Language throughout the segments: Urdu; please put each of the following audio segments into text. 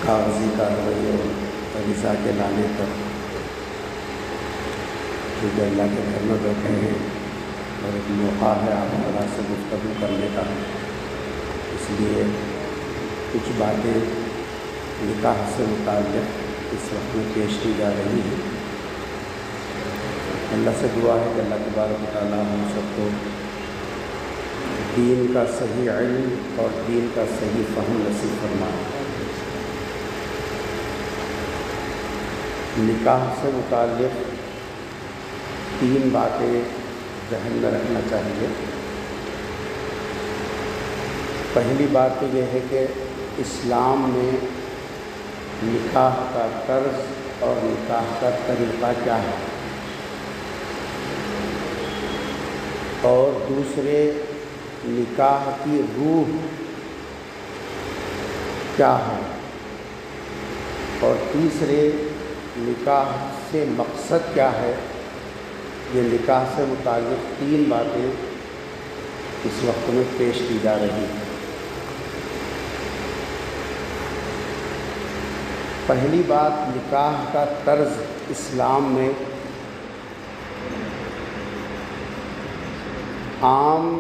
کاغذی کارروائی اور ویزا کے لانے پر کیونکہ اللہ کے گھر میں بیٹھے ہیں اور ایک موقع ہے آپ اللہ سے گفتگو کرنے کا، اس لیے کچھ باتیں نکاح سے متعلق اس وقت میں پیش کی جا رہی ہیں۔ اللہ سے دعا ہے کہ اللہ تبارک و تعالیٰ ہم سب کو دین کا صحیح علم اور دین کا صحیح فہم نصیب فرمائے۔ نکاح سے متعلق 3 باتیں ذہن میں رکھنا چاہیے۔ پہلی بات تو یہ ہے کہ اسلام میں نکاح کا طرز اور نکاح کا طریقہ کیا ہے، اور دوسرے نکاح کی روح کیا ہے، اور تیسرے نکاح سے مقصد کیا ہے۔ یہ نکاح سے متعلق 3 باتیں اس وقت میں پیش کی جا رہی ہیں۔ پہلی بات، نکاح کا طرز اسلام میں عام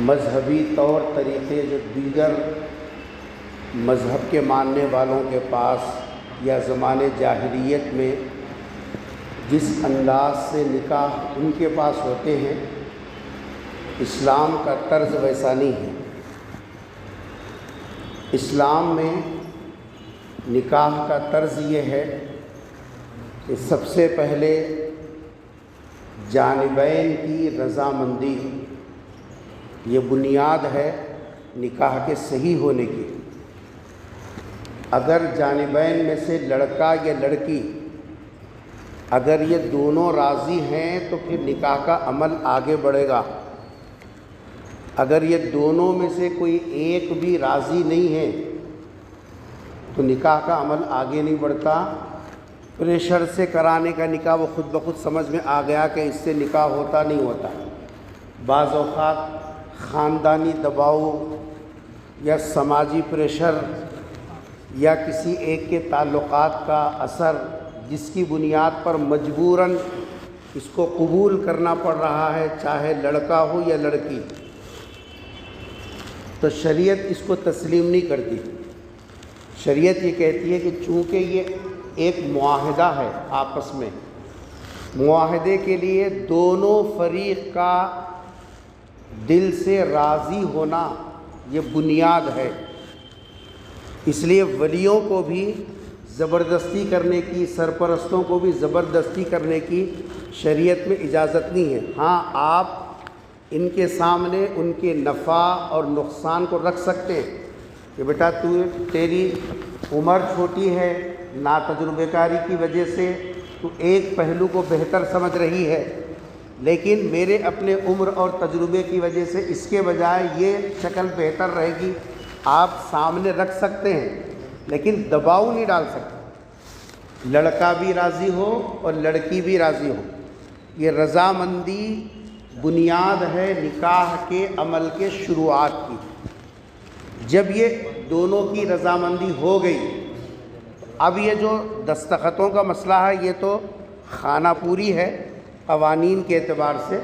مذہبی طور طریقے جو دیگر مذہب کے ماننے والوں کے پاس یا زمانے جاہلیت میں جس انداز سے نکاح ان کے پاس ہوتے ہیں، اسلام کا طرز ویسا نہیں ہے۔ اسلام میں نکاح کا طرز یہ ہے کہ سب سے پہلے جانبین کی رضامندی، یہ بنیاد ہے نکاح کے صحیح ہونے کی۔ اگر جانبین میں سے لڑکا یا لڑکی اگر یہ دونوں راضی ہیں تو پھر نکاح کا عمل آگے بڑھے گا۔ اگر یہ دونوں میں سے کوئی ایک بھی راضی نہیں ہے تو نکاح کا عمل آگے نہیں بڑھتا۔ پریشر سے کرانے کا نکاح وہ خود بخود سمجھ میں آ گیا کہ اس سے نکاح ہوتا نہیں ہوتا۔ بعض اوقات خاندانی دباؤ یا سماجی پریشر یا کسی ایک کے تعلقات کا اثر، جس کی بنیاد پر مجبوراً اس کو قبول کرنا پڑ رہا ہے، چاہے لڑکا ہو یا لڑکی، تو شریعت اس کو تسلیم نہیں کرتی۔ شریعت یہ کہتی ہے کہ چونکہ یہ ایک معاہدہ ہے آپس میں، معاہدے کے لیے دونوں فریق کا دل سے راضی ہونا یہ بنیاد ہے، اس لیے ولیوں کو بھی زبردستی کرنے کی، سرپرستوں کو بھی زبردستی کرنے کی شریعت میں اجازت نہیں ہے۔ ہاں، آپ ان کے سامنے ان کے نفع اور نقصان کو رکھ سکتے ہیں کہ بیٹا تیری عمر چھوٹی ہے، ناتجربہ کاری کی وجہ سے تو ایک پہلو کو بہتر سمجھ رہی ہے، لیکن میرے اپنے عمر اور تجربے کی وجہ سے اس کے بجائے یہ شکل بہتر رہے گی، آپ سامنے رکھ سکتے ہیں، لیکن دباؤ نہیں ڈال سکتے۔ لڑکا بھی راضی ہو اور لڑکی بھی راضی ہو، یہ رضامندی بنیاد ہے نکاح کے عمل کے شروعات کی۔ جب یہ دونوں کی رضامندی ہو گئی، اب یہ جو دستخطوں کا مسئلہ ہے یہ تو خانہ پوری ہے قوانین کے اعتبار سے،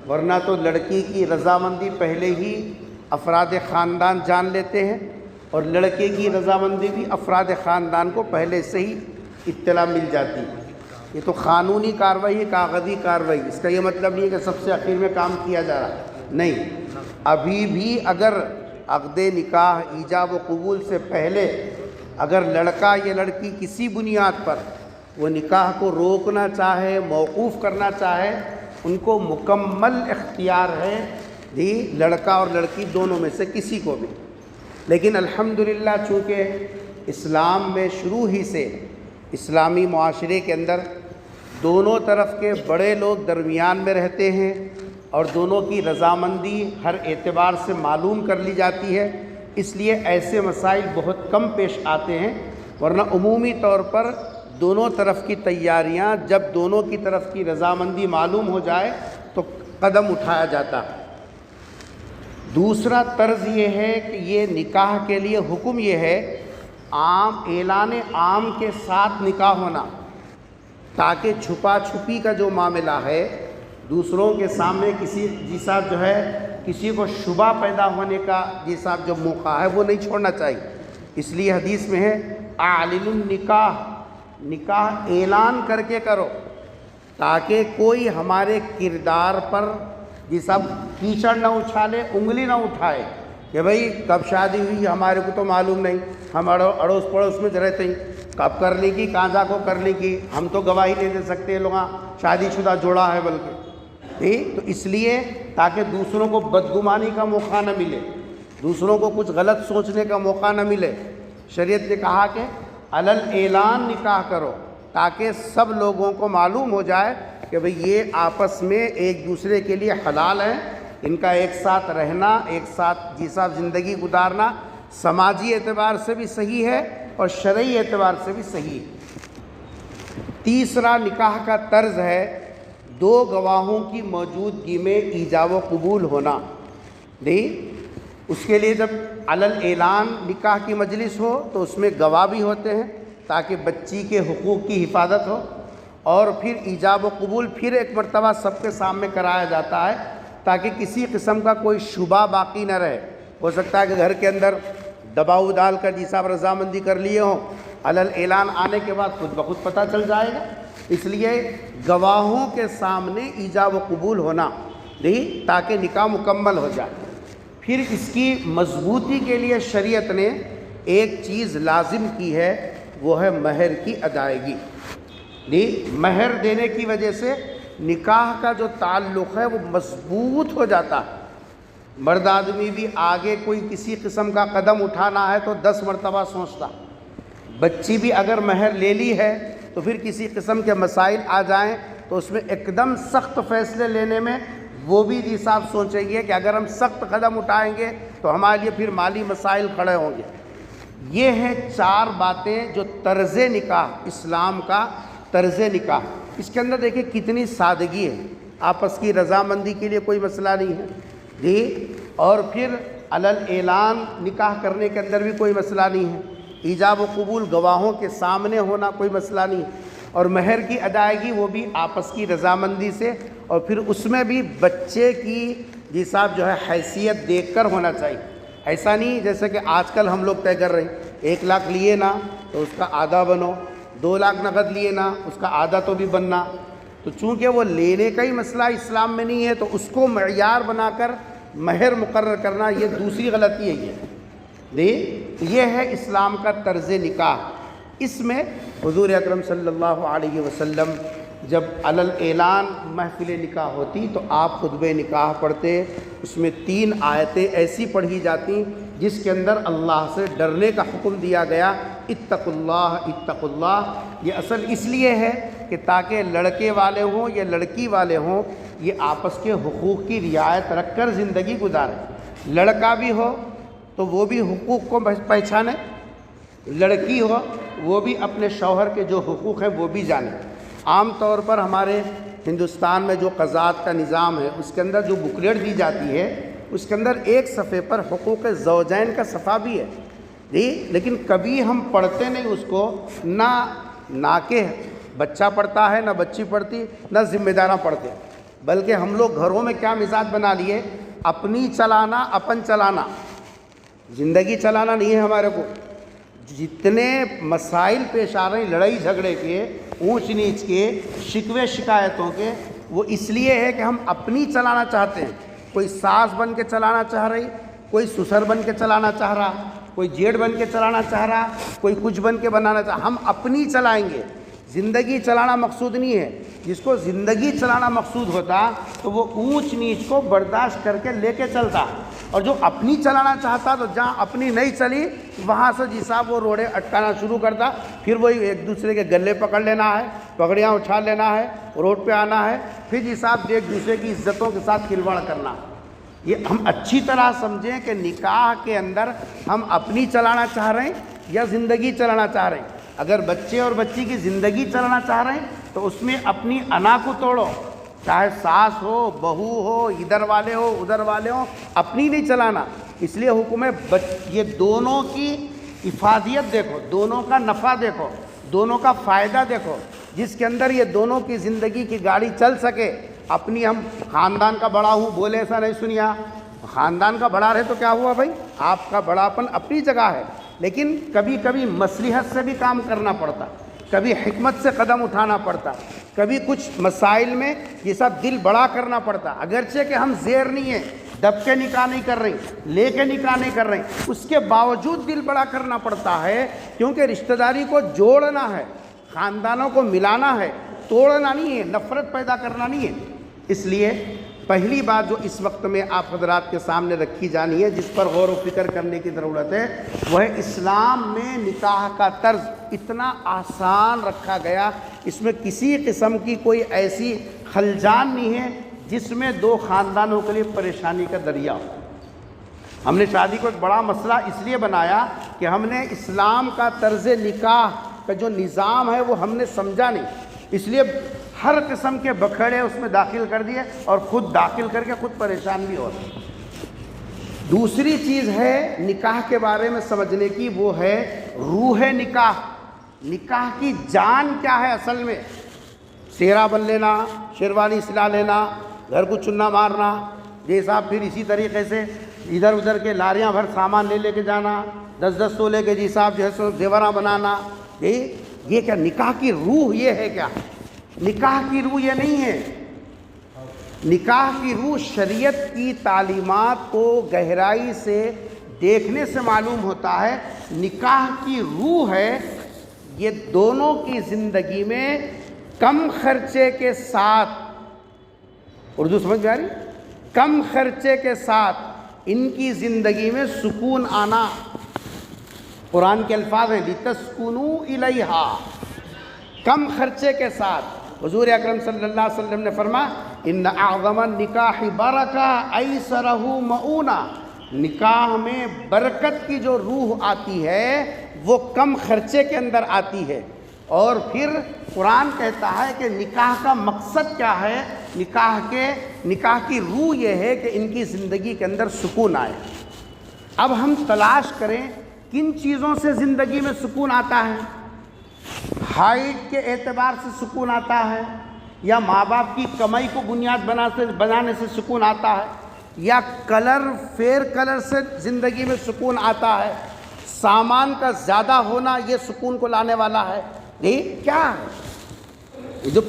ورنہ تو لڑکی کی رضامندی پہلے ہی افراد خاندان جان لیتے ہیں، اور لڑکے کی رضامندی بھی افراد خاندان کو پہلے سے ہی اطلاع مل جاتی ہے۔ یہ تو قانونی کارروائی ہے، کاغذی کارروائی۔ اس کا یہ مطلب نہیں ہے کہ سب سے آخر میں کام کیا جا رہا ہے، نہیں، ابھی بھی اگر عقد نکاح ایجاب و قبول سے پہلے اگر لڑکا یا لڑکی کسی بنیاد پر وہ نکاح کو روکنا چاہے، موقوف کرنا چاہے، ان کو مکمل اختیار ہے، لڑکا اور لڑکی دونوں میں سے کسی کو بھی۔ لیکن الحمدللہ چونکہ اسلام میں شروع ہی سے اسلامی معاشرے کے اندر دونوں طرف کے بڑے لوگ درمیان میں رہتے ہیں اور دونوں کی رضامندی ہر اعتبار سے معلوم کر لی جاتی ہے، اس لیے ایسے مسائل بہت کم پیش آتے ہیں، ورنہ عمومی طور پر دونوں طرف کی تیاریاں جب دونوں کی طرف کی رضامندی معلوم ہو جائے تو قدم اٹھایا جاتا ہے۔ دوسرا طرز یہ ہے کہ یہ نکاح کے لیے حکم یہ ہے عام اعلان عام کے ساتھ نکاح ہونا، تاکہ چھپا چھپی کا جو معاملہ ہے دوسروں کے سامنے کسی جیسا جو ہے کسی کو شبہ پیدا ہونے کا جیسا جو موقع ہے وہ نہیں چھوڑنا چاہیے۔ اس لیے حدیث میں ہے اعلنوا النکاح، نکاح اعلان کر کے کرو، تاکہ کوئی ہمارے کردار پر جیسا کیچڑ نہ اچھالے، انگلی نہ اٹھائے کہ بھئی کب شادی ہوئی ہمارے کو تو معلوم نہیں، ہم اڑوس پڑوس میں رہتے ہیں، کب کرنے کی کہاں جا کو کرنے کی، ہم تو گواہی نہیں دے سکتے، لوگ شادی شدہ جوڑا ہے بلکہ ٹھیک۔ تو اس لیے تاکہ دوسروں کو بدگمانی کا موقع نہ ملے، دوسروں کو کچھ غلط سوچنے کا موقع نہ ملے، شریعت نے کہا کہ علل اعلان نکاح کرو، تاکہ سب لوگوں کو معلوم ہو جائے کہ بھئی یہ آپس میں ایک دوسرے کے لیے حلال ہیں، ان کا ایک ساتھ رہنا، ایک ساتھ جیسا زندگی گزارنا سماجی اعتبار سے بھی صحیح ہے اور شرعی اعتبار سے بھی صحیح ہے۔ تیسرا نکاح کا طرز ہے دو گواہوں کی موجودگی میں ایجاب و قبول ہونا۔ نہیں، اس کے لیے جب علل اعلان نکاح کی مجلس ہو تو اس میں گواہ بھی ہوتے ہیں تاکہ بچی کے حقوق کی حفاظت ہو، اور پھر ایجاب و قبول پھر ایک مرتبہ سب کے سامنے کرایا جاتا ہے تاکہ کسی قسم کا کوئی شبہ باقی نہ رہے۔ ہو سکتا ہے کہ گھر کے اندر دباؤ ڈال کر جیسا رضامندی کر لیے ہوں، علل اعلان آنے کے بعد خود بخود پتہ چل جائے گا، اس لیے گواہوں کے سامنے ایجاب و قبول ہونا نہیں تاکہ نکاح مکمل ہو جائے۔ پھر اس کی مضبوطی کے لیے شریعت نے ایک چیز لازم کی ہے، وہ ہے مہر کی ادائیگی۔ مہر دینے کی وجہ سے نکاح کا جو تعلق ہے وہ مضبوط ہو جاتا ہے۔ مرد آدمی بھی آگے کوئی کسی قسم کا قدم اٹھانا ہے تو 10 مرتبہ سوچتا، بچی بھی اگر مہر لے لی ہے تو پھر کسی قسم کے مسائل آ جائیں تو اس میں ایک دم سخت فیصلے لینے میں وہ بھی صاحب سوچیں گے کہ اگر ہم سخت قدم اٹھائیں گے تو ہمارے لیے پھر مالی مسائل کھڑے ہوں گے۔ یہ ہیں 4 باتیں جو طرز نکاح، اسلام کا طرز نکاح۔ اس کے اندر دیکھیں کتنی سادگی ہے، آپس کی رضامندی کے لیے کوئی مسئلہ نہیں ہے جی، اور پھر علل اعلان نکاح کرنے کے اندر بھی کوئی مسئلہ نہیں ہے، ایجاب و قبول گواہوں کے سامنے ہونا کوئی مسئلہ نہیں ہے، اور مہر کی ادائیگی وہ بھی آپس کی رضامندی سے، اور پھر اس میں بھی بچے کی جی صاحب جو ہے حیثیت دیکھ کر ہونا چاہیے۔ ایسا نہیں جیسے کہ آج کل ہم لوگ طے کر رہے ہیں 1 لاکھ لیے نا تو اس کا آدھا بنو، 2 لاکھ نقد لیے نا اس کا آدھا تو بھی بننا۔ تو چونکہ وہ لینے کا ہی مسئلہ اسلام میں نہیں ہے تو اس کو معیار بنا کر مہر مقرر کرنا یہ دوسری غلطی ہے۔ یہ ہے اسلام کا طرز نکاح۔ اس میں حضور اکرم صلی اللہ علیہ وسلم جب علل اعلان محفل نکاح ہوتی تو آپ خطبہ نکاح پڑھتے، اس میں 3 آیتیں ایسی پڑھی جاتی جس کے اندر اللہ سے ڈرنے کا حکم دیا گیا، اتقوا اللہ اتقوا اللہ۔ یہ اصل اس لیے ہے کہ تاکہ لڑکے والے ہوں یا لڑکی والے ہوں یہ آپس کے حقوق کی رعایت رکھ کر زندگی گزاریں۔ لڑکا بھی ہو تو وہ بھی حقوق کو پہچانے، لڑکی ہو وہ بھی اپنے شوہر کے جو حقوق ہیں وہ بھی جانے۔ عام طور پر ہمارے ہندوستان میں جو قضات کا نظام ہے اس کے اندر جو بکلیٹ دی جاتی ہے اس کے اندر ایک صفحے پر حقوق زوجین کا صفحہ بھی ہے جی، لیکن کبھی ہم پڑھتے نہیں اس کو، نہ کہ بچہ پڑھتا ہے نہ بچی پڑھتی نہ ذمہ داراں پڑھتے، بلکہ ہم لوگ گھروں میں کیا مزاج بنا لیے، اپنی چلانا اپن چلانا، زندگی چلانا نہیں ہے ہمارے کو۔ جتنے مسائل پیش آ رہے ہیں لڑائی جھگڑے کے، اونچ نیچ کے، شکوے شکایتوں کے، وہ اس لیے ہے کہ ہم اپنی چلانا چاہتے ہیں۔ کوئی ساس بن کے چلانا چاہ رہی، کوئی سسر بن کے چلانا چاہ رہا، کوئی جیٹھ بن کے چلانا چاہ رہا، کوئی کچھ بن کے بنانا چاہ، ہم اپنی چلائیں گے۔ زندگی چلانا مقصود نہیں ہے۔ جس کو زندگی چلانا مقصود ہوتا تو وہ اونچ نیچ کو برداشت کر کے لے کے چلتا، اور جو اپنی چلانا چاہتا تو جہاں اپنی نہیں چلی وہاں سے جی صاحب وہ روڑے اٹکانا شروع کرتا، پھر وہی ایک دوسرے کے گلے پکڑ لینا ہے، پگڑیاں اچھال لینا ہے، روڈ پہ آنا ہے، پھر جی صاحب ایک دوسرے کی عزتوں کے ساتھ کھلواڑ کرنا۔ یہ ہم اچھی طرح سمجھیں کہ نکاح کے اندر ہم اپنی چلانا چاہ رہے ہیں یا زندگی چلانا چاہ رہے ہیں۔ اگر بچے اور بچی کی زندگی چلانا چاہ رہے ہیں تو اس میں اپنی انا کو توڑو، چاہے ساس ہو، بہو ہو، ادھر والے ہو ادھر والے ہوں، اپنی نہیں چلانا۔ اس لیے حکم ہے یہ دونوں کی افادیت دیکھو، دونوں کا نفع دیکھو، دونوں کا فائدہ دیکھو، جس کے اندر یہ دونوں کی زندگی کی گاڑی چل سکے۔ اپنی ہم خاندان کا بڑا ہوں بولے ایسا نہیں سنیا، خاندان کا بڑا رہے تو کیا ہوا بھائی، آپ کا بڑاپن اپنی جگہ ہے، لیکن کبھی کبھی مصلحت سے بھی کام کرنا پڑتا، کبھی حکمت سے قدم اٹھانا پڑتا، کبھی کچھ مسائل میں یہ سب دل بڑا کرنا پڑتا، اگرچہ کہ ہم زیر نہیں ہیں، دب کے نکاح نہیں کر رہے، لے کے نکاح نہیں کر رہے، اس کے باوجود دل بڑا کرنا پڑتا ہے، کیونکہ رشتہ داری کو جوڑنا ہے، خاندانوں کو ملانا ہے، توڑنا نہیں ہے، نفرت پیدا کرنا نہیں ہے۔ اس لیے پہلی بات جو اس وقت میں آپ حضرات کے سامنے رکھی جانی ہے، جس پر غور و فکر کرنے کی ضرورت ہے، وہ ہے اسلام میں نکاح کا طرز اتنا آسان رکھا گیا، اس میں کسی قسم کی کوئی ایسی خلجان نہیں ہے جس میں دو خاندانوں کے لیے پریشانی کا ذریعہ ہو۔ ہم نے شادی کو ایک بڑا مسئلہ اس لیے بنایا کہ ہم نے اسلام کا طرز نکاح کا جو نظام ہے وہ ہم نے سمجھا نہیں، اس لیے ہر قسم کے بکھڑے اس میں داخل کر دیے اور خود داخل کر کے خود پریشان بھی ہو رہے۔ دوسری چیز ہے نکاح کے بارے میں سمجھنے کی، وہ ہے روح نکاح، نکاح کی جان کیا ہے اصل میں۔ سیرا بن لینا، شیروانی سلا لینا، گھر کو چنا مارنا، جیسا پھر اسی طریقے سے ادھر ادھر کے لاریاں بھر سامان لے کے جانا، 10 تولے کے جی صاحب جو ہے زیوراں بنانا، یہ کیا نکاح کی روح یہ ہے کیا؟ نکاح کی روح یہ نہیں ہے۔ نکاح کی روح شریعت کی تعلیمات کو گہرائی سے دیکھنے سے معلوم ہوتا ہے، نکاح کی روح ہے یہ دونوں کی زندگی میں کم خرچے کے ساتھ، اردو سمجھ میں آ رہی؟ کم خرچے کے ساتھ ان کی زندگی میں سکون آنا۔ قرآن کے الفاظ ہیں لِتَسْكُنُوا إِلَيْهَا، کم خرچے کے ساتھ۔ حضور اکرم صلی اللہ علیہ وسلم نے فرمایا ان اعظم النکاح برکہ ایسرہ مؤونہ، نکاح میں برکت کی جو روح آتی ہے وہ کم خرچے کے اندر آتی ہے۔ اور پھر قرآن کہتا ہے کہ نکاح کا مقصد کیا ہے، نکاح کی روح یہ ہے کہ ان کی زندگی کے اندر سکون آئے۔ اب ہم تلاش کریں کن چیزوں سے زندگی میں سکون آتا ہے۔ ہائٹ کے اعتبار سے سکون آتا ہے، یا ماں باپ کی کمائی کو بنیاد بنانے سے سکون آتا ہے، یا فیئر کلر سے زندگی میں سکون آتا ہے، سامان کا زیادہ ہونا یہ سکون کو لانے والا ہے، یہ کیا ہے؟ جو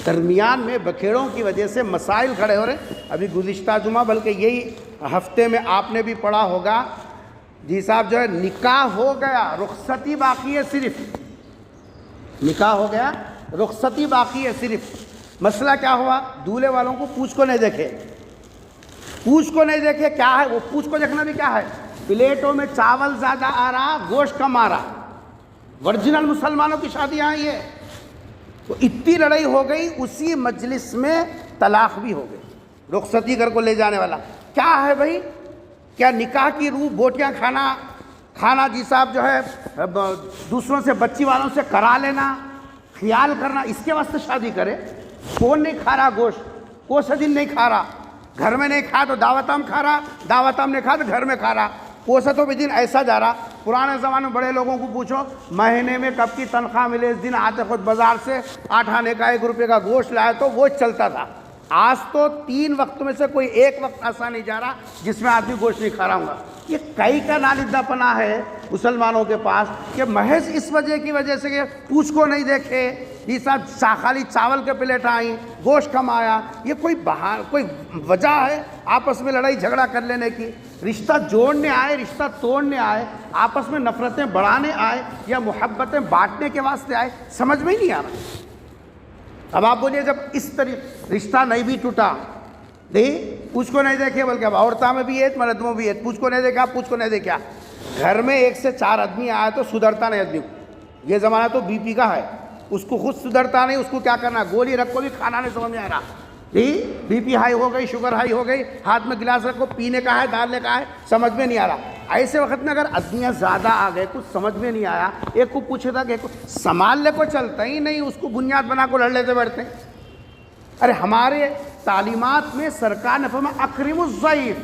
درمیان میں بکھیڑوں کی وجہ سے مسائل کھڑے ہو رہے ہیں۔ ابھی گزشتہ جمعہ بلکہ یہی ہفتے میں آپ نے بھی پڑھا ہوگا، جی صاحب جو ہے نکاح ہو گیا، رخصتی باقی ہے، صرف نکاح ہو گیا، رخصتی باقی ہے صرف۔ مسئلہ کیا ہوا؟ دولہے والوں کو پوچھ کو نہیں دیکھے، پوچھ کو نہیں دیکھے، کیا ہے وہ پوچھ کو دیکھنا بھی کیا ہے؟ پلیٹوں میں چاول زیادہ آ رہا، گوشت کم آ رہا۔ ورجنل مسلمانوں کی شادیاں ہیں یہ، تو اتنی لڑائی ہو گئی، اسی مجلس میں طلاق بھی ہو گئی، رخصتی گھر کو لے جانے والا۔ کیا ہے بھائی؟ کیا نکاح کی روح بوٹیاں کھانا جی صاحب جو ہے دوسروں سے بچی والوں سے کرا لینا، خیال کرنا، اس کے واسطے شادی کرے؟ کون نہیں کھا رہا گوشت؟ کون سا دن نہیں کھا رہا؟ گھر میں نہیں کھا تو دعوتام کھا رہا، دعوتام نے کھا تو گھر میں کھا رہا، کوسا تو بھی دن ایسا جا رہا۔ پرانے زمانے میں بڑے لوگوں کو پوچھو مہینے میں کب کی تنخواہ ملے، اس دن آتے خود بازار سے 8 آنے کا 1 روپے کا گوشت لایا تو وہ چلتا تھا۔ آج تو 3 وقت میں سے کوئی ایک وقت ایسا نہیں جا رہا جس میں آدمی گوشت نہیں کھا رہا ہوں گا۔ یہ کئی کا نالدہ پنا ہے مسلمانوں کے پاس کہ محض اس وجہ سے کہ پوچھ کو نہیں دیکھے، یہ سب خالی چاول کے پلیٹ آئیں، گوشت کم آیا، یہ کوئی وجہ ہے آپس میں لڑائی جھگڑا کر لینے کی؟ رشتہ جوڑنے آئے، رشتہ توڑنے آئے، آپس میں نفرتیں بڑھانے آئے، یا محبتیں بانٹنے کے واسطے آئے؟ سمجھ میں ہی نہیں آ رہا۔ اب آپ بولیے جب اس طریقے رشتہ نہیں بھی ٹوٹا، نہیں پوچھ کو نہیں دیکھے، بلکہ اب عورتوں میں بھی ہے مردوں بھی ہے، پوچھ کو نہیں دیکھا، پوچھ کو نہیں دیکھا۔ گھر میں 1 سے 4 آدمی آیا تو سدھرتا نہیں آدمی کو۔ یہ زمانہ تو بی پی کا ہے، اس کو خود سدھرتا نہیں، اس کو کیا کرنا، گولی رکھو بھی کھانا نہیں سمجھ میں آ رہا۔ بی پی ہائی ہو گئی، شوگر ہائی ہو گئی، ہاتھ میں گلاس رکھو، پینے کا ہے ڈالنے کا ہے، سمجھ میں نہیں آ رہا۔ ایسے وقت میں اگر آدمیاں زیادہ آ گئے، کچھ سمجھ میں نہیں آیا، ایک کو پوچھے تھا کہ ایک کو سنبھالنے کو چلتا ہی نہیں، اس کو بنیاد بنا کو لڑ لیتے بیٹھتے ہیں۔ ارے ہمارے تعلیمات میں سرکار نے فرمایا اکرم الضیف،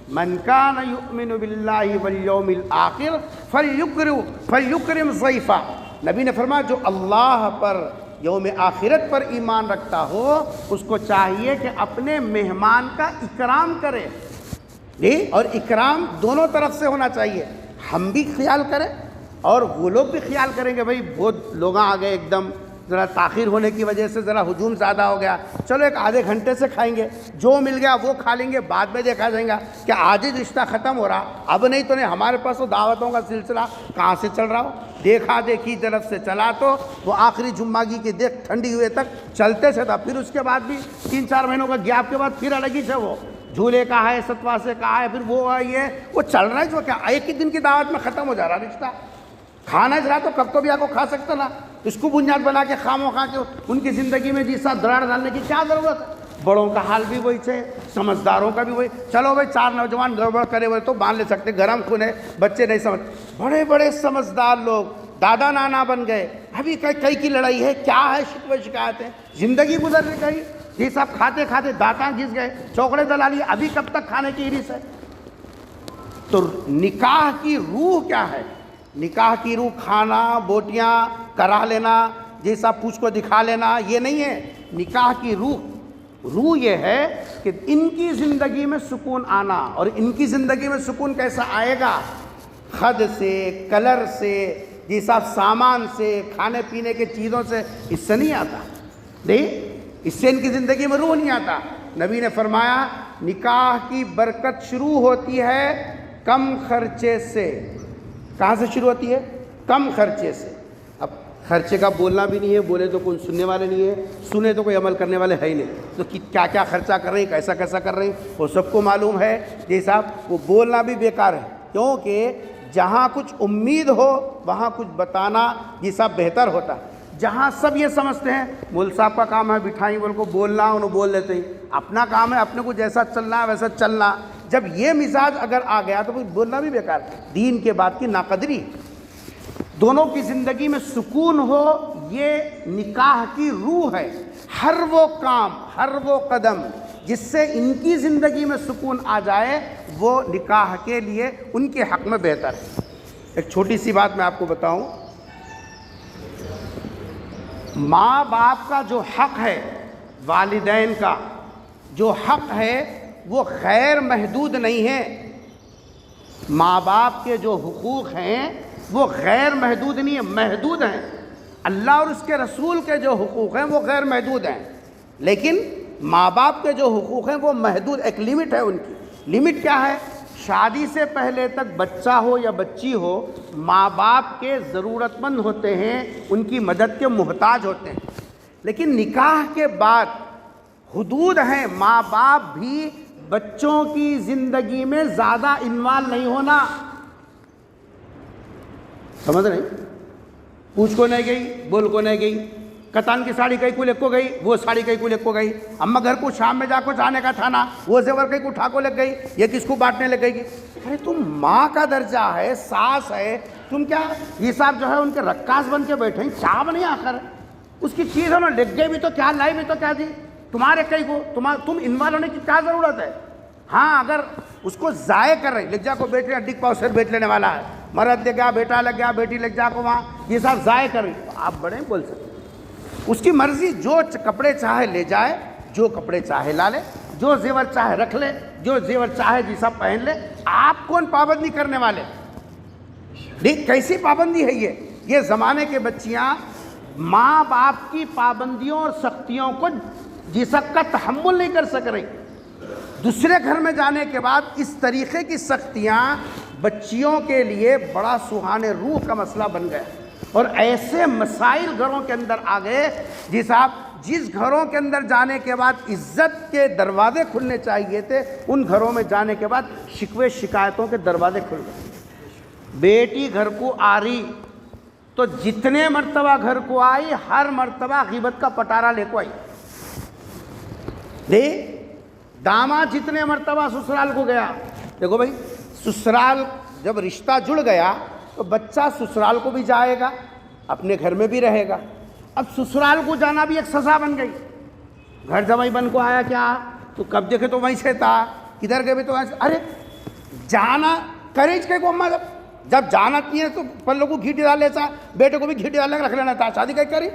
من کان یؤمن باللہ والیوم الآخر فلیکرم ضیفہ۔ نبی نے فرمایا جو اللہ پر، یوم آخرت پر ایمان رکھتا ہو، اس کو چاہیے کہ اپنے مہمان کا اکرام کرے۔ اور اکرام دونوں طرف سے ہونا چاہیے، ہم بھی خیال کریں اور وہ لوگ بھی خیال کریں کہ بھئی بہت لوگ آ گئے، ایک دم ذرا تاخیر ہونے کی وجہ سے ذرا ہجوم زیادہ ہو گیا، چلو ایک آدھے گھنٹے سے کھائیں گے، جو مل گیا وہ کھا لیں گے، بعد میں دیکھا جائے گا کہ آج ہی رشتہ ختم ہو رہا، اب نہیں تو نہیں۔ ہمارے پاس تو دعوتوں کا سلسلہ کہاں سے چل رہا ہو، دیکھا دیکھی طرف سے چلا تو وہ آخری جمعہ کی دیکھ ٹھنڈی ہوئے تک چلتے سے تھا، پھر اس کے بعد بھی 3-4 مہینوں کا گیپ کے بعد پھر الگ ہی سے وہ جھولے کا ہے، ستوا سے کا ہے، پھر وہ ہے، یہ وہ چل رہا ہے جو کیا ایک ہی دن کی دعوت میں ختم ہو جا رہا رشتہ۔ کھانا رہا تو کب تو بھی آپ کو کھا سکتا نا، اس کو بنیاد بنا کے خامو خواہ کے ان کی زندگی میں جیسا دراڑ ڈالنے کی کیا ضرورت ہے؟ بڑوں کا حال بھی وہی سے، سمجھداروں کا بھی وہی۔ چلو بھائی 4 نوجوان گڑبڑ کرے ہوئے تو مان لے سکتے، گرم خون ہے، بچے نہیں سمجھ، بڑے بڑے سمجھدار لوگ دادا نانا بن گئے، ابھی کئی کی لڑائی ہے، کیا ہے شکوے شکایتیں، زندگی گزر رہی گئی، یہ سب کھاتے کھاتے دانتاں گھس گئے، چوکڑے دلا لیے، ابھی کب تک کھانے کی ہرس ہے؟ تو نکاح کی روح کیا ہے؟ نکاح کی روح کھانا، بوٹیاں کرا لینا، جیسا پوچھ کو دکھا لینا، یہ نہیں ہے۔ نکاح کی روح یہ ہے کہ ان کی زندگی میں سکون آنا، اور ان کی زندگی میں سکون کیسا آئے گا؟ خد سے، کلر سے، جیسا سامان سے، کھانے پینے کے چیزوں سے، اس سے نہیں آتا، نہیں، اس سے ان کی زندگی میں روح نہیں آتا۔ نبی نے فرمایا نکاح کی برکت شروع ہوتی ہے کم خرچے سے۔ کہاں سے شروع ہوتی ہے؟ کم خرچے سے۔ اب خرچے کا بولنا بھی نہیں ہے، بولے تو کوئی سننے والے نہیں ہے، سنے تو کوئی عمل کرنے والے ہے ہی نہیں، تو کیا کیا خرچہ کر رہے ہیں، کیسا کیسا کر رہے ہیں، وہ سب کو معلوم ہے۔ جی صاحب وہ بولنا بھی بیکار ہے، کیونکہ جہاں کچھ امید ہو وہاں کچھ بتانا یہ سب بہتر ہوتا ہے۔ جہاں سب یہ سمجھتے ہیں مول صاحب کا کام ہے بٹھائی بول کو بولنا، انہوں بول لیتے ہیں، اپنا کام ہے اپنے کو جیسا چلنا ہے ویسا چلنا۔ جب یہ مزاج اگر آ گیا تو پھر بولنا بھی بیکار۔ دین کے بات کی ناقدری۔ دونوں کی زندگی میں سکون ہو، یہ نکاح کی روح ہے۔ ہر وہ کام، ہر وہ قدم جس سے ان کی زندگی میں سکون آ جائے وہ نکاح کے لیے ان کے حق میں بہتر ہے۔ ایک چھوٹی سی بات میں آپ کو بتاؤں، ماں باپ کا جو حق ہے، والدین کا جو حق ہے وہ غیر محدود نہیں ہے۔ ماں باپ کے جو حقوق ہیں وہ غیر محدود نہیں ہیں، محدود ہیں۔ اللہ اور اس کے رسول کے جو حقوق ہیں وہ غیر محدود ہیں، لیکن ماں باپ کے جو حقوق ہیں وہ محدود، ایک لمٹ ہے ان کی۔ لمٹ کیا ہے؟ شادی سے پہلے تک بچہ ہو یا بچی ہو، ماں باپ کے ضرورت مند ہوتے ہیں، ان کی مدد کے محتاج ہوتے ہیں، لیکن نکاح کے بعد حدود ہیں۔ ماں باپ بھی بچوں کی زندگی میں زیادہ انوالو نہیں ہونا۔ سمجھ رہے ہیں؟ پوچھ کو نہیں گئی، بول کو نہیں گئی، کتان کی ساڑی کئی کو لے کو گئی، وہ ساڑی کئی کو لے کو گئی، اما گھر کو شام میں جا کو جانے کا تھا نا، وہ زیور کئی کو اٹھا کو لگ گئی، یہ کس کو بانٹنے لگ گئی۔ ارے تم ماں کا درجہ ہے، ساس ہے، تم کیا یہ صاحب جو ہے ان کے رکاز بن کے بیٹھے ہیں، کیا بنی آخر اس کی چیز ہے نا، لگ گئی بھی تو کیا، لائی بھی تو کیا دی، تمہارے کئی کو تم انوالو ہونے کی کیا ضرورت ہے؟ ہاں اگر اس کو ضائع کر رہے، لگ جا کو بیٹھ رہے ڈگ پاؤ سر بیٹھ لینے والا ہے، مرد لگ گیا، بیٹا لگ گیا، بیٹی لگ جا کو وہاں یہ صاحب ضائع کر رہی، تو آپ بڑے بول سکتے، اس کی مرضی، جو کپڑے چاہے لے جائے، جو کپڑے چاہے لا لے، جو زیور چاہے رکھ لے، جو زیور چاہے جیسا پہن لے، آپ کون پابندی کرنے والے؟ دیکھ کیسی پابندی ہے یہ زمانے کے بچیاں ماں باپ کی پابندیوں اور سختیوں کو جیسا کا تحمل نہیں کر سک رہی۔ دوسرے گھر میں جانے کے بعد اس طریقے کی سختیاں بچیوں کے لیے بڑا سہانے روح کا مسئلہ بن گیا، اور ایسے مسائل گھروں کے اندر آ گئے جی صاحب، جس گھروں کے اندر جانے کے بعد عزت کے دروازے کھلنے چاہیے تھے، ان گھروں میں جانے کے بعد شکوے شکایتوں کے دروازے کھل گئے۔ بیٹی گھر کو آ رہی تو جتنے مرتبہ گھر کو آئی، ہر مرتبہ غیبت کا پٹارا لے کو آئی۔ داماد جتنے مرتبہ سسرال کو گیا، دیکھو بھائی سسرال جب رشتہ جڑ گیا تو بچہ سسرال کو بھی جائے گا، اپنے گھر میں بھی رہے گا۔ اب سسرال کو جانا بھی ایک سزا بن گئی، گھر جوائی بن کو آیا کیا؟ تو کب دیکھے تو وہیں سے تھا، کدھر گئے بھی تو وہیں سے. ارے جانا کریج کے کو اماں جب جانا نہیں ہے تو پلوں کو گھیٹی ڈال لیتا، بیٹے کو بھی گھیٹی ڈال کے رکھ لینا تھا. شادی کہیں کری؟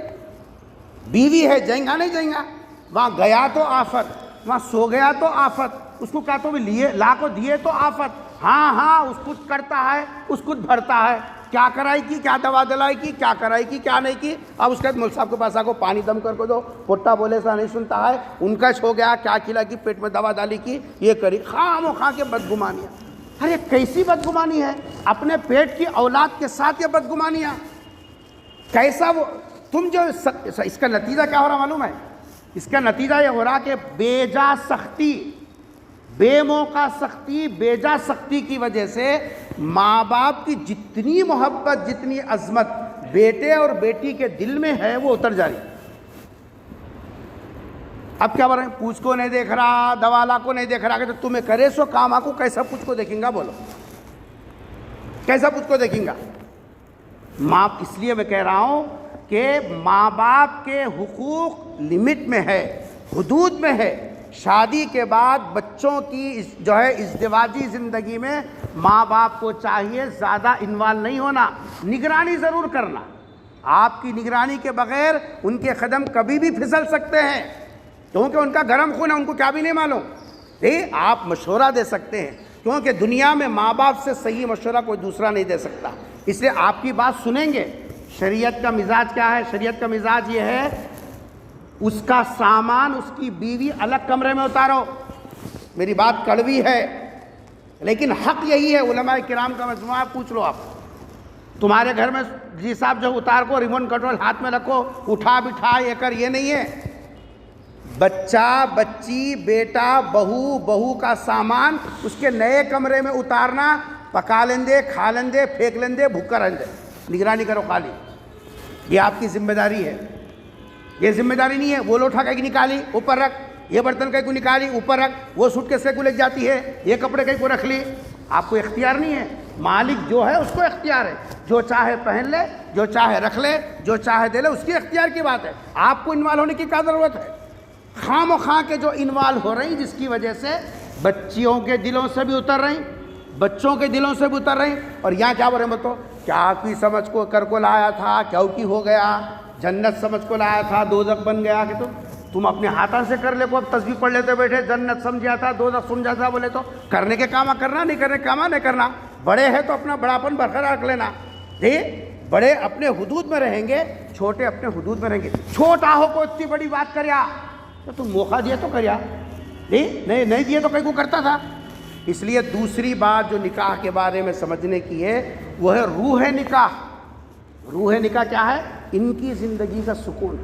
بیوی ہے، جائیں گا نہیں جائیں گا؟ وہاں گیا تو آفت، وہاں سو گیا تو آفت، اس کو کہا تو بھی لیے لا کو دیے تو آفت. ہاں اس کچھ کرتا ہے، اس کچھ بھرتا ہے، کیا کرائی کی، کیا دوا دلائی کی، کیا کرائی کی، کیا نہیں کی. اب اس کے بعد مول صاحب کے پاس آ کو پانی دم کر کو دو، پوٹا بولے سا نہیں سنتا ہے، ان کا ہو گیا، کیا کھلا کی، پیٹ میں دوا ڈالی کی، یہ کری، خام و خواہ کے بدگمانیاں. ارے کیسی بدگمانی ہے؟ اپنے پیٹ کی اولاد کے ساتھ یہ بدگمانیاں کیسا؟ وہ تم جو اس کا نتیجہ کیا ہو رہا معلوم ہے؟ اس کا نتیجہ یہ ہو رہا کہ بے جا سختی، بے موقع سختی، بے جا سختی کی وجہ سے ماں باپ کی جتنی محبت، جتنی عظمت بیٹے اور بیٹی کے دل میں ہے وہ اتر جا رہی. اب کیا بول رہے ہیں؟ پوچھ کو نہیں دیکھ رہا، دوالا کو نہیں دیکھ رہا، کہ تمہیں کرے سو کام آکو، کیسا پوچھ کو دیکھیں گا؟ بولو کیسا پوچھ کو دیکھیں گا؟ ماں، اس لیے میں کہہ رہا ہوں کہ ماں باپ کے حقوق لمٹ میں ہے، حدود میں ہے. شادی کے بعد بچوں کی جو ہے ازدواجی زندگی میں ماں باپ کو چاہیے زیادہ انوالو نہیں ہونا، نگرانی ضرور کرنا. آپ کی نگرانی کے بغیر ان کے قدم کبھی بھی پھسل سکتے ہیں، کیونکہ ان کا گرم خون ہے، ان کو کیا بھی نہیں معلوم. آپ مشورہ دے سکتے ہیں، کیونکہ دنیا میں ماں باپ سے صحیح مشورہ کوئی دوسرا نہیں دے سکتا. اس لیے آپ کی بات سنیں گے. شریعت کا مزاج کیا ہے؟ شریعت کا مزاج یہ ہے، اس کا سامان، اس کی بیوی الگ کمرے میں اتارو. میری بات کڑوی ہے لیکن حق یہی ہے. علماء کرام کا مجموعہ پوچھ لو آپ، تمہارے گھر میں جی صاحب جو اتار کو ریموٹ کنٹرول ہاتھ میں رکھو، اٹھا بٹھا یہ کر، یہ نہیں ہے. بچہ، بچی، بیٹا، بہو کا سامان اس کے نئے کمرے میں اتارنا، پکا لیں دے، کھا لیں دے، پھینک لیں دے، بھوکا رہیں دے، نگرانی کرو خالی. یہ آپ کی ذمہ داری ہے. یہ ذمہ داری نہیں ہے وہ لوٹا کہیں نکالی اوپر رکھ، یہ برتن کہیں کو نکالی اوپر رکھ، وہ سوٹ کیسے کو لے جاتی ہے، یہ کپڑے کہیں کو رکھ لی. آپ کو اختیار نہیں ہے. مالک جو ہے اس کو اختیار ہے، جو چاہے پہن لے، جو چاہے رکھ لے، جو چاہے دے لے، اس کی اختیار کی بات ہے. آپ کو انوالو ہونے کی کیا ضرورت ہے؟ خام و خواہ کے جو انوالو ہو رہی، جس کی وجہ سے بچیوں کے دلوں سے بھی اتر رہی، بچوں کے دلوں سے بھی اتر رہی. اور یہاں کیا بول رہے ہیں؟ بتو کیا کوئی سمجھ کو کر کو لایا تھا، کیوں کی ہو گیا، جنت سمجھ کو لایا تھا، دوزخ بن گیا. کہ تم اپنے ہاتھوں سے کر لے کو، اب تسبیح پڑھ لیتے بیٹھے، جنت سمجھا تھا، دوزخ سمجھا تھا. بولے تو کرنے کے کام کرنا، نہیں کرنے کے کام نہیں کرنا. بڑے ہیں تو اپنا بڑاپن برقرار رکھ لینا. بڑے اپنے حدود میں رہیں گے، چھوٹے اپنے حدود میں رہیں گے. چھوٹا ہو کو اتنی بڑی بات کریا تو تم موقع دیا تو کریا، نہیں دیے تو کہیں کو کرتا تھا. اس لیے دوسری بات جو نکاح کے بارے میں سمجھنے کی ہے وہ ہے روح نکاح. روح نکاح کیا ہے؟ ان کی زندگی کا سکون.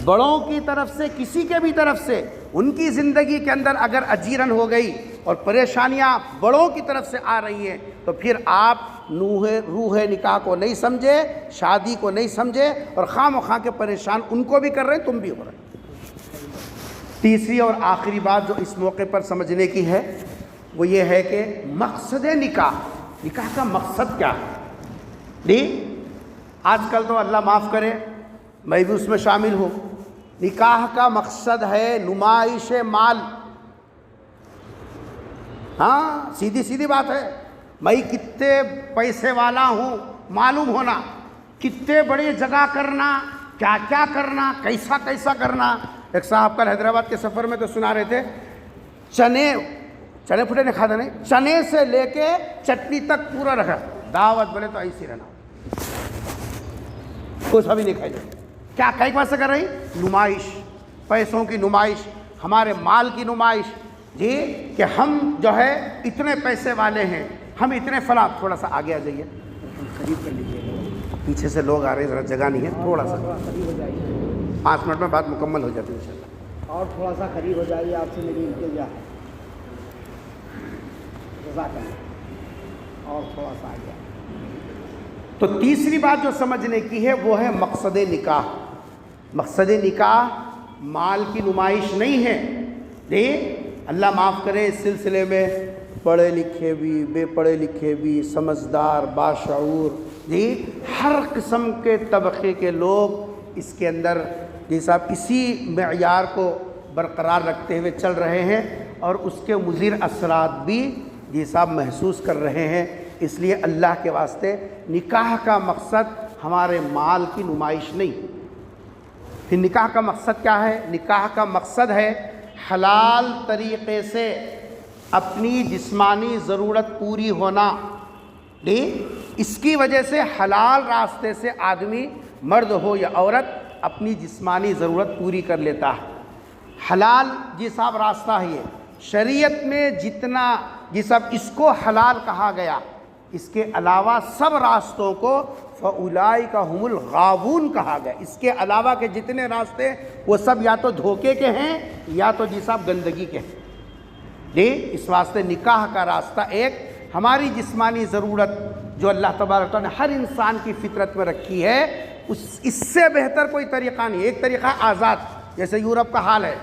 بڑوں کی طرف سے، کسی کے بھی طرف سے، ان کی زندگی کے اندر اگر اجیرن ہو گئی اور پریشانیاں بڑوں کی طرف سے آ رہی ہیں تو پھر آپ روح نکاح کو نہیں سمجھے، شادی کو نہیں سمجھے، اور خواہ مخواہ کے پریشان ان کو بھی کر رہے ہیں، تم بھی ہو رہے ہیں. تیسری اور آخری بات جو اس موقع پر سمجھنے کی ہے وہ یہ ہے کہ مقصد نکاح، نکاح کا مقصد کیا ہے؟ آج کل تو اللہ معاف کرے میں بھی اس میں شامل ہوں، نکاح کا مقصد ہے نمائش مال. ہاں سیدھی بات ہے، میں کتنے پیسے والا ہوں معلوم ہونا، کتنے بڑے جگہ کرنا، کیا کیا کرنا، کیسا کرنا. ایک صاحب کل حیدرآباد کے سفر میں تو سنا رہے تھے، چنے پھٹے نے کھاتا نہیں، چنے سے لے کے چٹنی تک پورا رکھا. دعوت بولے تو ایسی رہنا، کچھ ابھی نہیں کھائی جائے. کیا کئی بات سے کر رہی؟ نمائش، پیسوں کی نمائش، ہمارے مال کی نمائش. جی کہ ہم جو ہے اتنے پیسے والے ہیں، ہم اتنے فلاں. تھوڑا سا آگے آ جائیے، قریب کر لیجیے، پیچھے سے لوگ آ رہے ہیں، ذرا جگہ نہیں ہے، تھوڑا سا 5 منٹ میں بات مکمل ہو جاتی ہے انشاءاللہ. اور تھوڑا سا قریب ہو جائیے، آپ سے میری التجا ہے. اور تھوڑا سا آگے. تو تیسری بات جو سمجھنے کی ہے وہ ہے مقصد نکاح. مقصد نکاح مال کی نمائش نہیں ہے. اللہ معاف کرے اس سلسلے میں پڑھے لکھے بھی، بے پڑھے لکھے بھی، سمجھدار، باشعور، ہر قسم کے طبقے کے لوگ اس کے اندر صاحب اسی معیار کو برقرار رکھتے ہوئے چل رہے ہیں اور اس کے مضر اثرات بھی جی صاحب محسوس کر رہے ہیں۔ اس لیے اللہ کے واسطے نکاح کا مقصد ہمارے مال کی نمائش نہیں۔ پھر نکاح کا مقصد کیا ہے؟ نکاح کا مقصد ہے حلال طریقے سے اپنی جسمانی ضرورت پوری ہونا۔ اس کی وجہ سے حلال راستے سے آدمی مرد ہو یا عورت اپنی جسمانی ضرورت پوری کر لیتا ہے۔ حلال جی صاحب راستہ ہے یہ، شریعت میں جتنا جی صاحب اس کو حلال کہا گیا، اس کے علاوہ سب راستوں کو فَأُولَئِكَ هُمُ الْغَاوُونَ کہا گیا۔ اس کے علاوہ کے جتنے راستے وہ سب یا تو دھوکے کے ہیں یا تو جی صاحب گندگی کے ہیں۔ اس واسطے نکاح کا راستہ ایک ہماری جسمانی ضرورت جو اللہ تبارک تعالیٰ نے ہر انسان کی فطرت میں رکھی ہے، اس سے بہتر کوئی طریقہ نہیں۔ ایک طریقہ آزاد، جیسے یورپ کا حال ہے،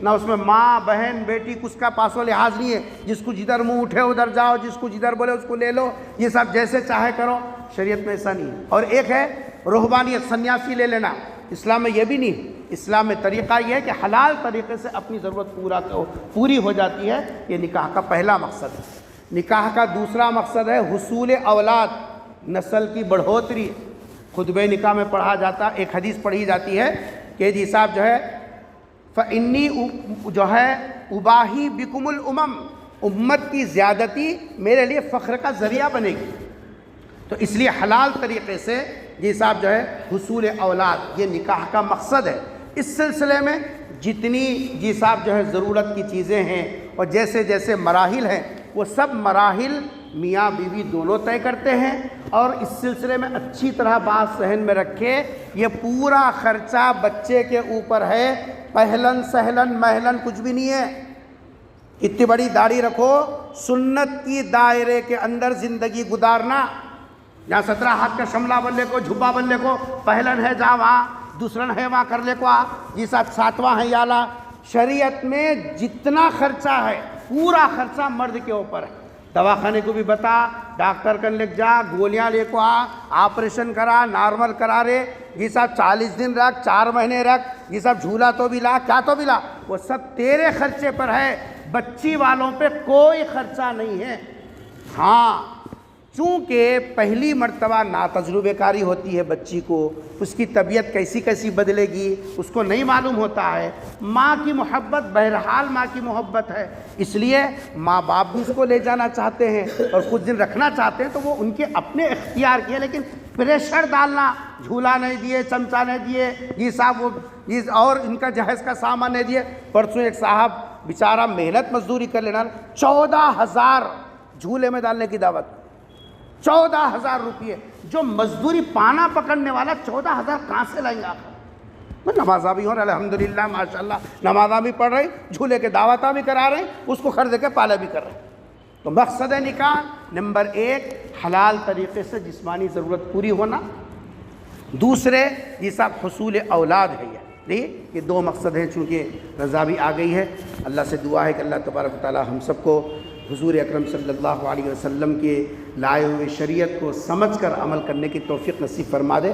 نہ اس میں ماں بہن بیٹی کس کا پاس و لحاظ نہیں ہے، جس کو جدھر منہ اٹھے ادھر جاؤ، جس کو جدھر بولے اس کو لے لو، یہ سب جیسے چاہے کرو۔ شریعت میں ایسا نہیں ہے۔ اور ایک ہے رہبانیت، سنیاسی لے لینا، اسلام میں یہ بھی نہیں۔ اسلام میں طریقہ یہ ہے کہ حلال طریقے سے اپنی ضرورت پوری ہو جاتی ہے۔ یہ نکاح کا پہلا مقصد ہے۔ نکاح کا دوسرا مقصد ہے حصول اولاد، نسل کی بڑھوتری۔ خطبہ نکاح میں پڑھا جاتا، ایک حدیث پڑھی جاتی ہے کہ جی صاحب جو ہے فَإِنِّي جو ہے اُبَاحِي بِكُمُ الْأُمَمْ، امت کی زیادتی میرے لیے فخر کا ذریعہ بنے گی۔ تو اس لیے حلال طریقے سے جی صاحب جو ہے حصول اولاد، یہ نکاح کا مقصد ہے۔ اس سلسلے میں جتنی جی صاحب جو ہے ضرورت کی چیزیں ہیں اور جیسے جیسے مراحل ہیں، وہ سب مراحل میاں بیوی دونوں طے کرتے ہیں۔ اور اس سلسلے میں اچھی طرح بات ذہن میں رکھے، یہ پورا خرچہ بچے کے اوپر ہے، پہلن سہلن محلن کچھ بھی نہیں ہے۔ اتنی بڑی داڑھی رکھو، سنت کی دائرے کے اندر زندگی گزارنا۔ جہاں 17 ہاتھ کا شملہ بلے کو، جھبا بلے کو، پہلن ہے جا وہاں، دوسرن ہے وہاں کر لے کو آ، جی صاحب ساتواں ہے یالا۔ شریعت میں جتنا خرچہ ہے پورا خرچہ مرد کے اوپر ہے۔ دواخانے کو بھی بتا، ڈاکٹر کن لے جا، گولیاں لے کو آ، آپریشن کرا، نارمل کرا رے، جی صاحب 40 دن رکھ، 4 مہینے رکھ، جی صاحب جھولا تو بھی لا، کیا تو بھی لا، وہ سب تیرے خرچے پر ہے، بچی والوں پہ کوئی خرچہ نہیں ہے۔ ہاں چونکہ پہلی مرتبہ ناتجربے کاری ہوتی ہے بچی کو، اس کی طبیعت کیسی کیسی بدلے گی اس کو نہیں معلوم ہوتا ہے۔ ماں کی محبت بہرحال ماں کی محبت ہے، اس لیے ماں باپ بھی اس کو لے جانا چاہتے ہیں اور کچھ دن رکھنا چاہتے ہیں، تو وہ ان کے اپنے اختیار کیے، لیکن پریشر ڈالنا، جھولا نہیں دیے، چمچہ نہیں دیے، یہ صاحب وہ اور ان کا جہیز کا سامان نہیں دیے۔ پرسوں ایک صاحب بیچارہ محنت مزدوری کر لینا، 14,000 جھولے میں ڈالنے کی دعوت، 14,000 روپئے، جو مزدوری پانا پکڑنے والا 14,000 کہاں سے لائیں گے آخر؟ میں نمازہ بھی ہوں الحمدللہ ماشاءاللہ، نمازہ بھی پڑھ رہے، جھولے کے دعوتہ بھی کرا رہے، اس کو خرید کے پالے بھی کر رہے۔ تو مقصد نکاح نمبر 1 حلال طریقے سے جسمانی ضرورت پوری ہونا، دوسرے یہ سب حصول اولاد ہے۔ یہ 2 مقصد ہیں۔ چونکہ رضا بھی آ گئی ہے، اللہ سے دعا ہے کہ اللہ تبارک و تعالی ہم سب کو حضور اکرم صلی اللہ علیہ وسلم کے لائے ہوئے شریعت کو سمجھ کر عمل کرنے کی توفیق نصیب فرما دے۔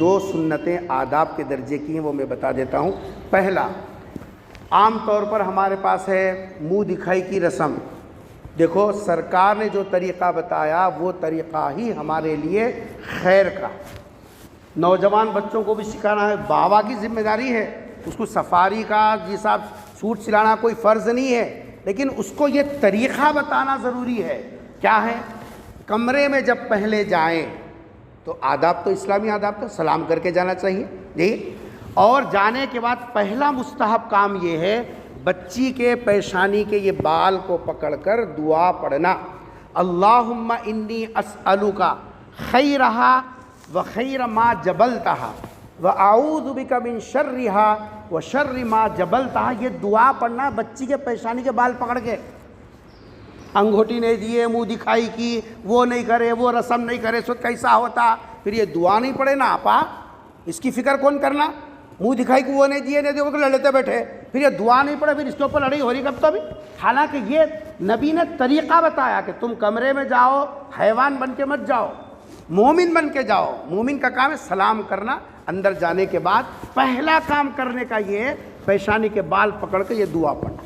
2 سنتیں آداب کے درجے کی ہیں، وہ میں بتا دیتا ہوں۔ پہلا، عام طور پر ہمارے پاس ہے منہ دکھائی کی رسم۔ دیکھو سرکار نے جو طریقہ بتایا وہ طریقہ ہی ہمارے لیے خیر کا۔ نوجوان بچوں کو بھی سکھانا ہے، بابا کی ذمہ داری ہے، اس کو سفاری کا جی صاحب سوٹ سلانا کوئی فرض نہیں ہے، لیکن اس کو یہ طریقہ بتانا ضروری ہے۔ کیا ہے؟ کمرے میں جب پہلے جائیں تو آداب تو اسلامی آداب تو سلام کر کے جانا چاہیے جی، اور جانے کے بعد پہلا مستحب کام یہ ہے بچی کے پیشانی کے یہ بال کو پکڑ کر دعا پڑھنا، اللہم انی اسألک خیرہا وخیر ما جبلتہا واعوذ بک من شرہا وشر ما جبلتہا۔ یہ دعا پڑھنا بچی کے پیشانی کے بال پکڑ کے، انگوٹھی نہیں دیے، منہ دکھائی کی، وہ نہیں کرے، وہ رسم نہیں کرے، سو کیسا ہوتا؟ پھر یہ دعا نہیں پڑھے نا آپا، اس کی فکر کون کرنا؟ منہ دکھائی کو وہ نہیں دیے، نہیں دیے، لڑتے بیٹھے، پھر یہ دعا نہیں پڑھے، پھر اس کے اوپر لڑائی ہو رہی کب تو بھی۔ حالانکہ یہ نبی نے طریقہ بتایا کہ تم کمرے میں جاؤ، حیوان بن کے مت جاؤ، مومن بن کے جاؤ۔ مومن کا کام ہے سلام کرنا۔ اندر جانے کے بعد پہلا کام کرنے کا یہ پیشانی کے بال پکڑ کے یہ دعا پڑھنا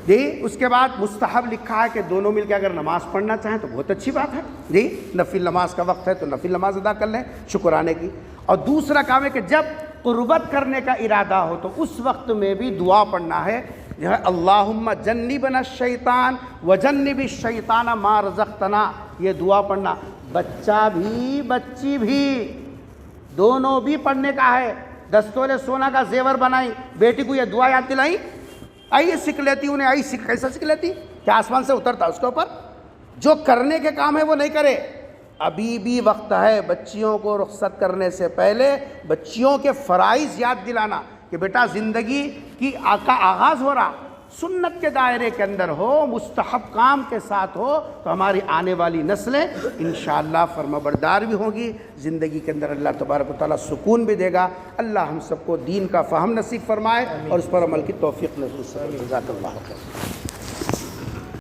جی۔ اس کے بعد مستحب لکھا ہے کہ دونوں مل کے اگر نماز پڑھنا چاہیں تو بہت اچھی بات ہے جی، نفل نماز کا وقت ہے تو نفل نماز ادا کر لیں شکرانے کی۔ اور دوسرا کام ہے کہ جب قربت کرنے کا ارادہ ہو تو اس وقت میں بھی دعا پڑھنا ہے جو ہے اللہم جنبنا الشیطان وجنب الشیطان ما رزقتنا، یہ دعا پڑھنا۔ بچہ بھی بچی بھی دونوں بھی پڑھنے کا ہے۔ دستور سونا کا زیور بنائی، بیٹی کو یہ دعا یاد دلائی، آئیے سیکھ لیتی، انہیں آئی سیکھ، کیسا سیکھ لیتی؟ کیا آسمان سے اترتا اس کے اوپر؟ جو کرنے کے کام ہے وہ نہیں کرے، ابھی بھی وقت ہے بچیوں کو رخصت کرنے سے پہلے بچیوں کے فرائض یاد دلانا کہ بیٹا زندگی کی کا آغاز ہو رہا سنت کے دائرے کے اندر ہو، مستحب کام کے ساتھ ہو، تو ہماری آنے والی نسلیں انشاءاللہ فرمانبردار بھی ہوں گی، زندگی کے اندر اللہ تبارک و تعالیٰ سکون بھی دے گا۔ اللہ ہم سب کو دین کا فہم نصیب فرمائے اور اس پر عمل کی توفیق نصیب فرمائے۔ جزاک اللہ خیر۔